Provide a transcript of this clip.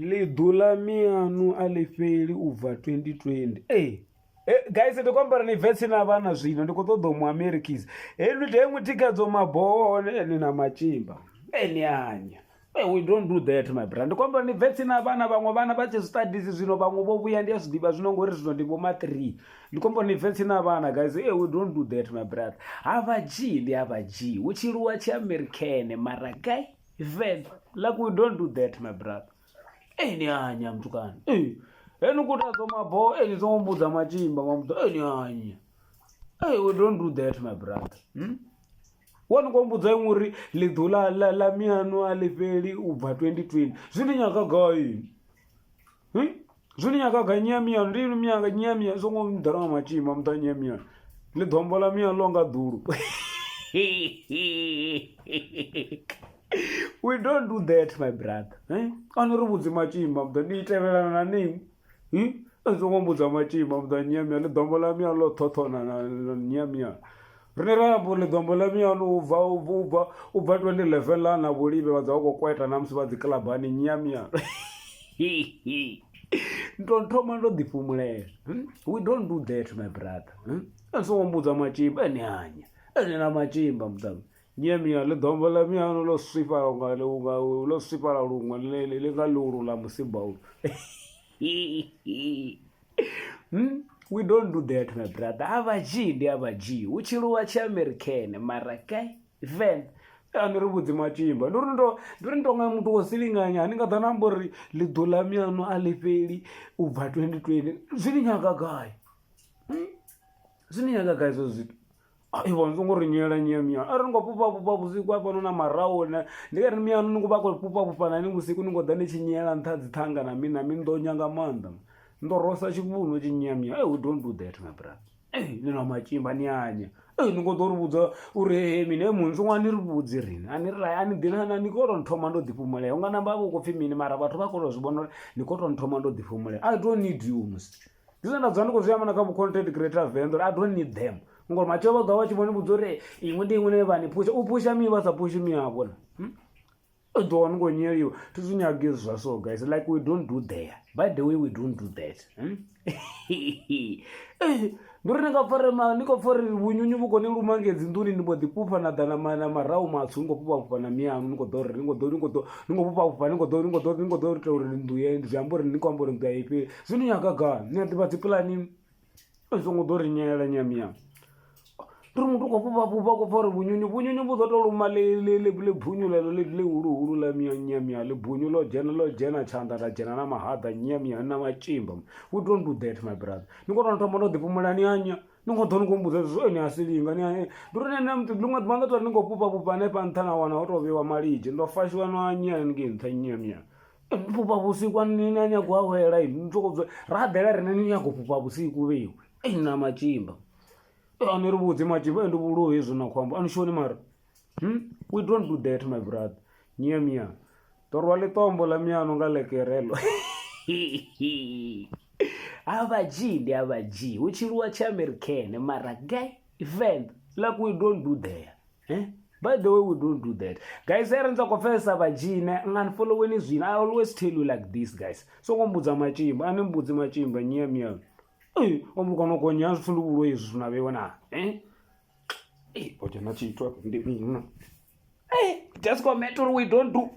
lidula mianu alifeli ubva 2020 guys ndikwambara ni vetsi na vana zvino ndikutoda muamericas henu ndemutikadzo mabhoone nina machimba ni anya we don't do that my brother ndikwambara ni vetsi na vana vamwe vana vachizvistadisi zvino vamwe vovuya ndiyazvidiva zvinongori zvino ndingoma 3 ndikwambara ni vetsi na vana guys we don't do that my brother hava g uchiruwa chiamericane mara guy ven like we don't do that my brother ni anya mtukana henu kuti azomabho nizombudza machimba mamuta ni anya we don't do that my brother wanikombudza imuri lidhula la miano alifeli ubva 2020 zvini nyakagaini zvini nyakaga nyamiano ndini mianga nyamiano songomudharama machimba muta nyamiano lidhombola miano longa dhuru we don't do that my brother anorubudzi machimba muta ndiiteverana nanemi songomudza machimba muta nyamiano lidhombola miano lotothona na nyamiano rine rambo lidombo la miano ubva 2011 lana vulive vadzauko kwaita namusi vadzikilabhani nyamiano ndontoma ndodhipfumulera we don't do that my brother sowombudza machimba enihanya enina machimba mutanga nyamiano lidombo la miano loswipala lumwe lingaluru la musimba ulo we don't do that my brother avaji uchiruwa chiamericane mara kai ven aniribudzi machimba ndiri ndonga mutu wosilinganya aningadhanambori lidhula miano alifeli ubva 2020 zvini nyakagai zo zito ivo nzongorinyela nyamiano ari ningopupapupa vusiku apanona maraona ndikati miano ninguvakopupapupa nani vusiku ningodha nichinyela ntadzithanga nami ndonyanga manda ndorosa chivuno chinyamya we don't do that my brother nina machimba ni anya ningotoribudza uri mine munhu waniribudzi rini anidhinana nikotonthoma ndodhipfumulea unganamba vokopfi mini mara vathu vakotozvibona nikotonthoma ndodhipfumulea I don't need you mus ndizondadza ndikozviyamana kamucontent creator vendor I don't need them ngori machova dzawa chivonibudza uri imwe ndimwe nevanipusha upusha mi vasapushi mi avona don't go near you tizinyagizwa so guys like we don't do there by the way we don't do that nduri nikafare vunyunyu vukone lumangedzi nduni nimbodhipupa nadhana marau matsu ningopupapupa namianu ningopupapupa nduyendi zvambori nikwambori nduyaipi zvino nyakagana natipatsipulani zvongodorinyayela nyamianu turi mutu kopupapupa kofare vunyunyu vuzotoluma lebhunyu lelo leuluhulu la nyamia lebhunyu lojena chanda rajena na mahadha nyamia na machimba we don't do that my brother ningotonthoma ndodhipfumulani anya ningodhoni kumbudza zweni asilinga ni ndurine mtu lumwe dmanga ningopupapupa nepanthana wana otoviwa malije ndofashiwa no anya ngintha nyamia pupa vusiku ananya kuawela ndzokodzwa radhela rine ninyakupupa vusiku vewe na machimba aniribudzi machimba ndivuluhi izvo nakwamba anishoni mara we don't do that my brother nyamia torwa litombo la miano ngalekerelo avaji uchiruwa chiamericane mara guy event like we don't do there by the way we don't do that guys erenza kofesa vajine nganifolloweni zvino I always tell you like this guys so ngombudza machimba animbudzi machimba nyamia omukanokonya zvifuluvulo izvi zvinaveona ojana chitwa ndimina just comment we don't do